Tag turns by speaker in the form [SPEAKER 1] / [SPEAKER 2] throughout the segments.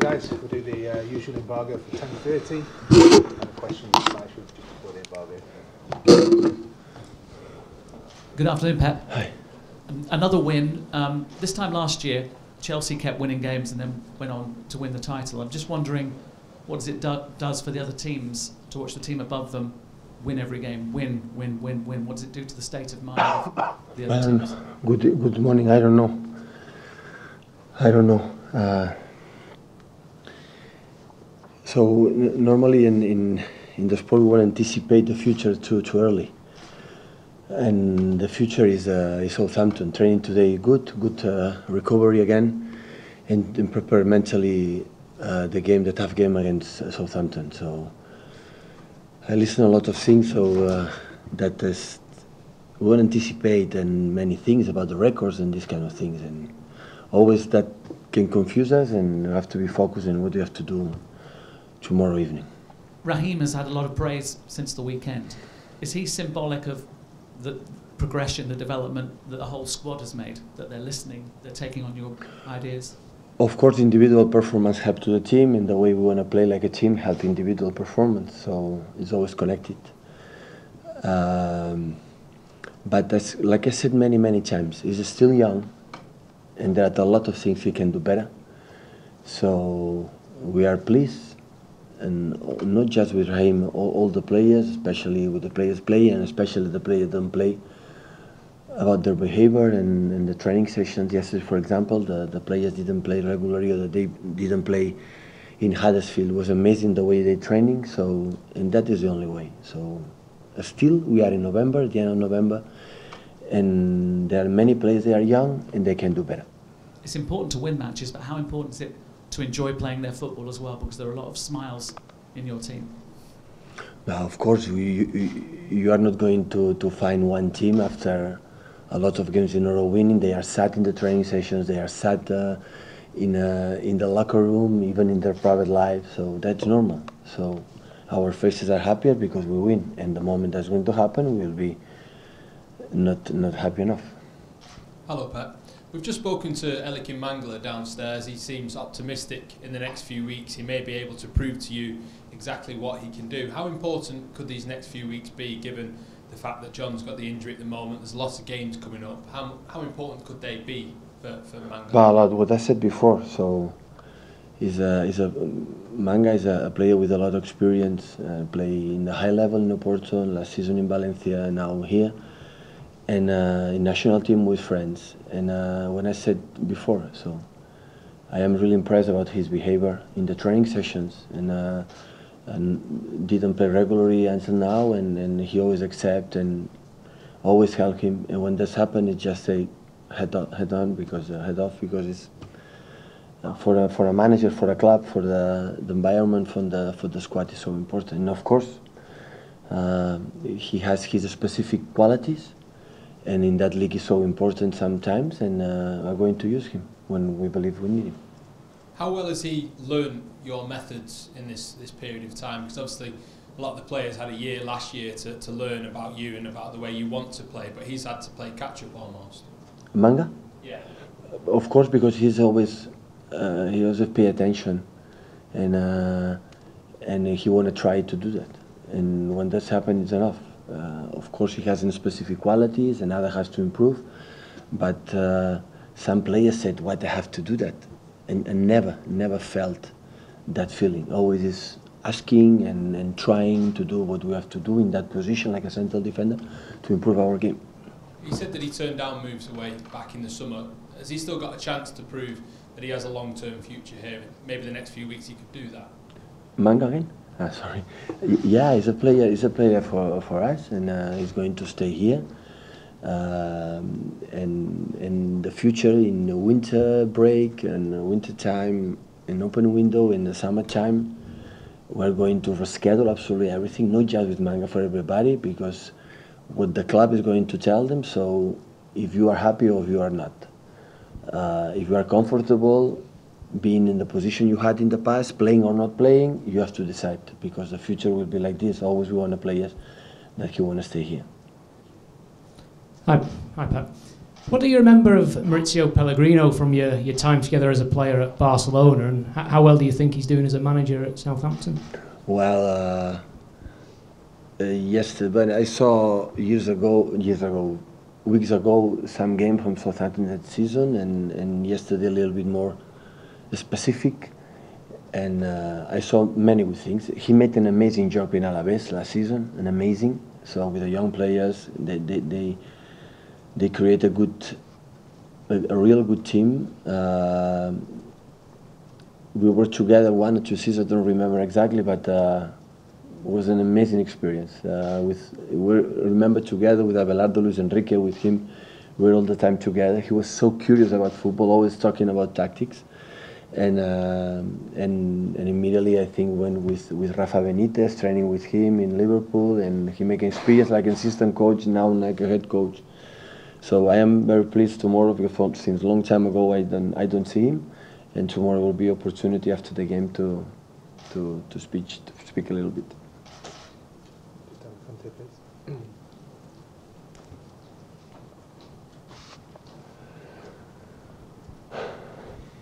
[SPEAKER 1] guys. We'll do the usual embargo for 10:30 and a question just before the embargo.
[SPEAKER 2] Good afternoon, Pep.
[SPEAKER 3] Hi.
[SPEAKER 2] Another win. This time last year, Chelsea kept winning games and then went on to win the title. I'm just wondering, what does it does for the other teams to watch the team above them win every game, win. What does it do to the state of mind of the other teams?
[SPEAKER 3] Good morning. I don't know. So normally in the sport we want to anticipate the future too early, and the future is Southampton. Training today good recovery again, and prepare mentally the tough game against Southampton. So I listen a lot of things, so that is, we want to anticipate and many things about the records and these kind of things, and always that can confuse us, and you have to be focused on what you have to do tomorrow evening.
[SPEAKER 2] Raheem has had a lot of praise since the weekend. Is he symbolic of the progression, the development that the whole squad has made, that they're listening, they're taking on your ideas?
[SPEAKER 3] Of course, individual performance help to the team, and the way we want to play like a team help individual performance, so it's always connected. But that's, like I said many times, he's still young, and there are a lot of things he can do better. So we are pleased, and not just with Raheem, all the players, especially with the players play, and especially the players don't play, about their behavior and the training sessions. Yesterday, for example, the players didn't play regularly, or they didn't play in Huddersfield. It was amazing the way they training. So, and that is the only way. So, still we are in November, the end of November, and there are many players. They are young and they can do better.
[SPEAKER 2] It's important to win matches, but how important is it to enjoy playing their football as well? Because there are a lot of smiles in your team.
[SPEAKER 3] Now, of course, you are not going to find one team after a lot of games in a row winning. They are sat in the training sessions, they are sat in the locker room, even in their private life, so that's normal. So our faces are happier because we win, and the moment that's going to happen, we'll be not happy enough.
[SPEAKER 4] Hello, Pep. We've just spoken to Eliaquim Mangala downstairs. He seems optimistic in the next few weeks. He may be able to prove to you exactly what he can do. How important could these next few weeks be, given the fact that John's got the injury at the moment? There's lots of games coming up. How important could they be for Mangala?
[SPEAKER 3] Well, what I said before. So, Manga is a player with a lot of experience. Play in the high level in Oporto, last season in Valencia, now here, and in national team with friends. And when I said before, so I am really impressed about his behavior in the training sessions, and didn't play regularly until now, and he always accept and always help him. And when this happens, it just say head on because head off, because it's for a manager, for a club, for the environment, for the squad is so important. And of course, he has his specific qualities, and in that league is so important sometimes, and we're going to use him when we believe we need him.
[SPEAKER 4] How well has he learned your methods in this period of time? Because obviously a lot of the players had a year last year to learn about you and about the way you want to play, but he's had to play catch-up almost.
[SPEAKER 3] Manga?
[SPEAKER 4] Yeah.
[SPEAKER 3] Of course, because he always pay attention, and he want to try to do that. And when that's happened, it's enough. Of course, he has specific qualities, and other has to improve. But some players said, "Why they have to do that?" And never felt that feeling. Always is asking and trying to do what we have to do in that position, like a central defender, to improve our game.
[SPEAKER 4] He said that he turned down moves away back in the summer. Has he still got a chance to prove that he has a long-term future here? Maybe the next few weeks he could do that.
[SPEAKER 3] Manga again? Sorry. Yeah, he's a player. He's a player for us, and he's going to stay here. And in the future, in the winter break and winter time, an open window in the summertime, we're going to reschedule absolutely everything, not just with Manga, for everybody, because what the club is going to tell them. So if you are happy or if you are not, if you are comfortable being in the position you had in the past, playing or not playing, you have to decide, because the future will be like this. Always we want to players that you want to stay here.
[SPEAKER 5] Hi Pep. What do you remember of Mauricio Pellegrino from your time together as a player at Barcelona, and how well do you think he's doing as a manager at Southampton?
[SPEAKER 3] Well, yes, but I saw weeks ago, some game from Southampton that season, and yesterday a little bit more specific. And I saw many good things. He made an amazing job in Alaves last season, So with the young players, they create a real good team. We were together 1 or 2 seasons, I don't remember exactly, but it was an amazing experience. We remember together with Abelardo, Luis Enrique, with him, we were all the time together. He was so curious about football, always talking about tactics. And immediately I think went with Rafa Benitez, training with him in Liverpool, and he made experience like an assistant coach, now like a head coach. So I am very pleased tomorrow, because since a long time ago I don't see him, and tomorrow will be opportunity after the game to speak a little bit.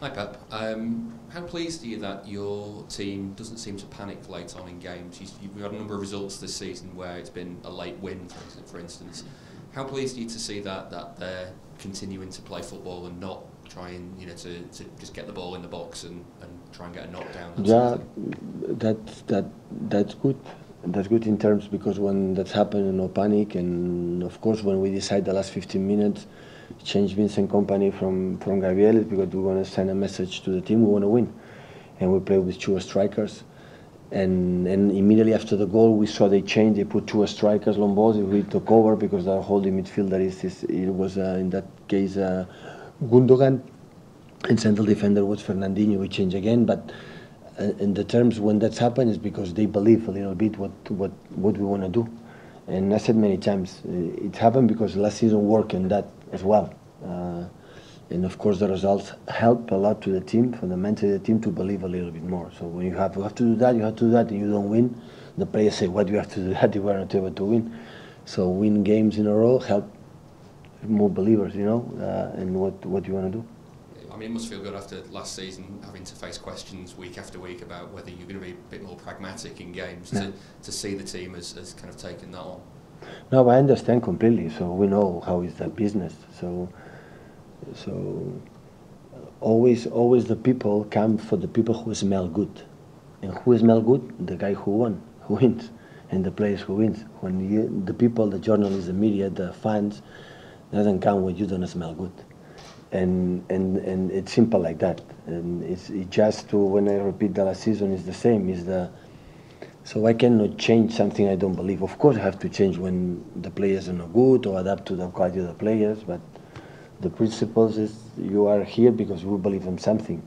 [SPEAKER 6] Hi Pep, how pleased are you that your team doesn't seem to panic late on in games? You've had a number of results this season where it's been a late win, for instance. How pleased are you to see that they're continuing to play football and not trying, to just get the ball in the box and try and get a knockdown?
[SPEAKER 3] Yeah, that's good. That's good in terms, because when that's happened, no panic, and of course when we decide the last 15 minutes change Vincent Kompany from Gabriel, because we want to send a message to the team, we want to win, and we play with 2 strikers. And immediately after the goal, we saw they changed. They put 2 strikers, long balls. We took over because our holding midfielder it was in that case Gundogan, and central defender was Fernandinho. We changed again, but in the terms when that's happened is because they believe a little bit what we want to do. And I said many times, it happened because last season worked on that as well. And of course the results help a lot to the team, fundamentally the team, to believe a little bit more. So when you have to do that, and you don't win, the players say, why do you have to do that if we're not able to win? So win games in a row help more believers, and what you want to do.
[SPEAKER 6] I mean, it must feel good after last season having to face questions week after week about whether you're going to be a bit more pragmatic in games, to see the team as kind of taking that on.
[SPEAKER 3] No, I understand completely. So we know how is that business. So always the people come for the people who smell good, and who smell good, the guy who wins, and the players who wins. When the people, the journalists, the media, the fans, doesn't come when you don't smell good, and it's simple like that. And it's just when I repeat the last season is the same. So I cannot change something I don't believe. Of course I have to change when the players are not good, or adapt to the quality of the players, but the principles is you are here because you believe in something.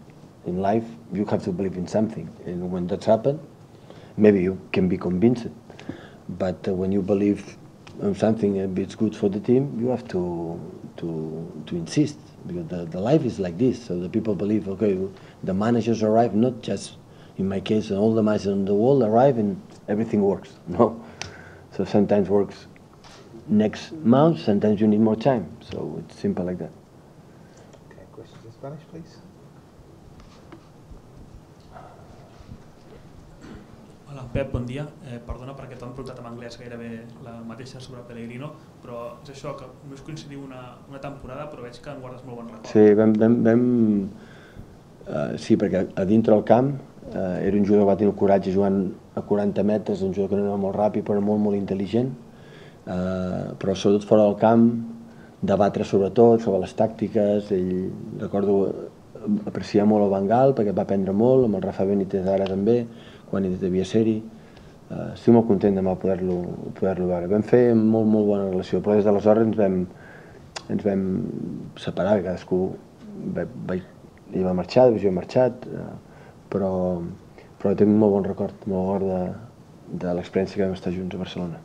[SPEAKER 3] In life, you have to believe in something. And when that's happened, maybe you can be convinced. But when you believe in something and it's good for the team, you have to insist. Because the life is like this. So the people believe, okay, the managers arrive, not just, in my case, all the managers in the world arrive and everything works. No. So sometimes works next month, sometimes you need more time. So it's simple like that.
[SPEAKER 1] Okay, questions in Spanish, please.
[SPEAKER 7] Hola, Pep, bon dia. Perdona perquè t'han preguntat en anglès gairebé la mateixa sobre Pellegrino, però és això, que només coincidiu una temporada, però veig que en guardes molt bon record.
[SPEAKER 3] Sí, sí, perquè a dintre del camp era un jugador que va tenir el coratge jugant a 40 metres, un jugador que no era molt ràpid però molt intel·ligent, però sobretot fora del camp, debatre sobre les tàctiques. Ell, recordo, aprecia molt el Bengal perquè va aprendre molt, amb el Rafa Benitez ara també, quan ell devia ser-hi. Estic molt content demà poder-lo veure. Vam fer molt bona relació, però des d'aleshores ens vam separar, cadascú ell va marxar, jo he marxat, però tinc molt bon record de l'experiència que vam estar junts a Barcelona.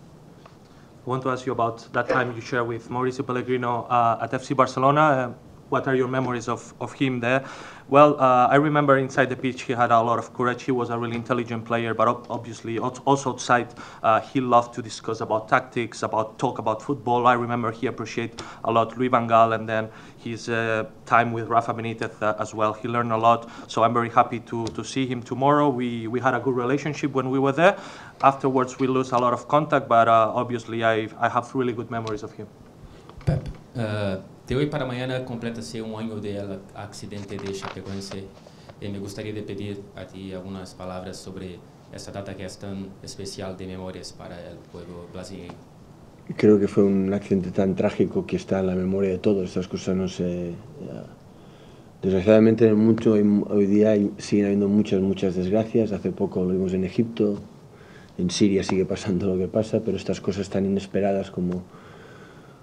[SPEAKER 8] I want to ask you about that time you share with Mauricio Pellegrino at FC Barcelona. what are your memories of him there? Well, I remember inside the pitch he had a lot of courage. He was a really intelligent player, but obviously also outside he loved to discuss about tactics, talk about football. I remember he appreciated a lot Louis van Gaal and then his time with Rafa Benitez as well. He learned a lot, so I'm very happy to see him tomorrow. We had a good relationship when we were there. Afterwards we lose a lot of contact, but obviously I have really good memories of him.
[SPEAKER 9] Pep, de hoy para mañana completa-se un año del accidente de Chapecoense y me gustaría de pedir a ti algunas palabras sobre esta data que es tan especial de memorias para el pueblo brasileño.
[SPEAKER 3] Creo que fue un accidente tan trágico que está en la memoria de todos. Estas cosas no se... Desgraciadamente hoy día siguen habiendo muchas desgracias. Hace poco lo vimos en Egipto, en Siria sigue pasando lo que pasa, pero estas cosas tan inesperadas como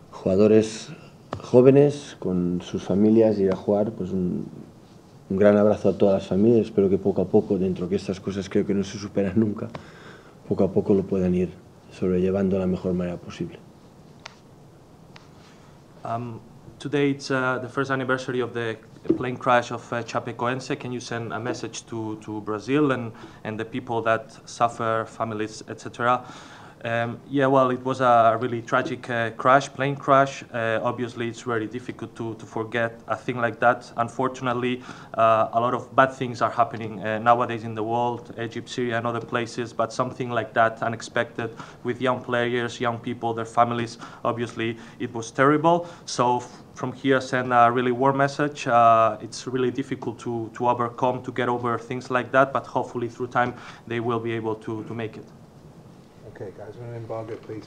[SPEAKER 3] jugadores jóvenes con sus familias ir a jugar, pues un gran abrazo a todas las familias. Espero que poco a poco, dentro que estas cosas creo que no se superan nunca, poco a poco lo puedan ir sobrellevando de la mejor manera posible.
[SPEAKER 8] Today it's the first anniversary of the plane crash of Chapecoense. Can you send a message to Brazil and the people that suffer, families, etc.? Yeah, well, it was a really tragic plane crash. Obviously, it's very difficult to forget a thing like that. Unfortunately, a lot of bad things are happening nowadays in the world, Egypt, Syria, and other places, but something like that, unexpected, with young players, young people, their families, obviously, it was terrible. So from here, send a really warm message. It's really difficult to overcome, to get over things like that, but hopefully through time, they will be able to make it.
[SPEAKER 1] Okay, guys, we're going to embargo, please.